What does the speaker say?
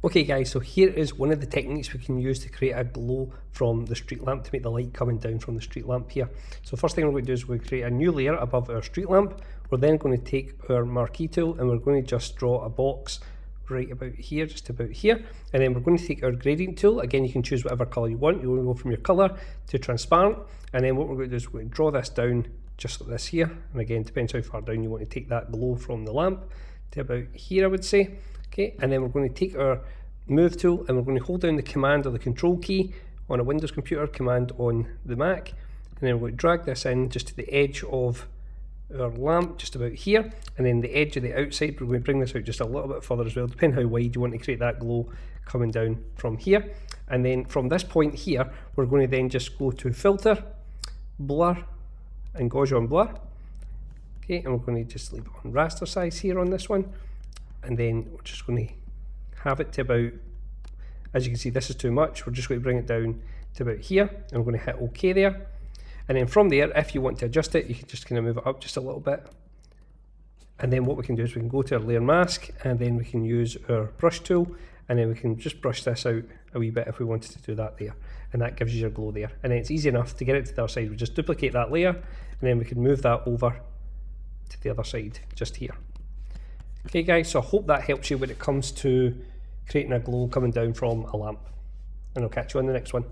Okay guys, so here is one of the techniques we can use to create a glow from the street lamp, to make the light coming down from the street lamp here. So first thing we're going to do is we're going to create a new layer above our street lamp. We're then going to take our marquee tool and we're going to just draw a box right about here, just about here. And then we're going to take our gradient tool. Again, you can choose whatever colour you want. You want to go from your colour to transparent. And then what we're going to do is we're going to draw this down just like this here. And again, depends how far down you want to take that glow from the lamp to about here, I would say. Okay, and then we're going to take our move tool and we're going to hold down the command or the control key on a Windows computer, command on the Mac, and then we're going to drag this in just to the edge of our lamp, just about here, and then the edge of the outside, we're going to bring this out just a little bit further as well, depending how wide you want to create that glow coming down from here. And then from this point here, we're going to then just go to filter, blur, and Gaussian blur. Okay, and we're going to just leave it on raster size here on this one, and then we're just going to have it to about, as you can see, this is too much. We're just going to bring it down to about here, and we're going to hit OK there. And then from there, if you want to adjust it, you can just kind of move it up just a little bit. And then what we can do is we can go to our layer mask, and then we can use our brush tool, and then we can just brush this out a wee bit if we wanted to do that there. And that gives you your glow there. And then it's easy enough to get it to the other side. We just duplicate that layer, and then we can move that over to the other side, just here. Okay guys, so I hope that helps you when it comes to creating a glow coming down from a lamp. And I'll catch you on the next one.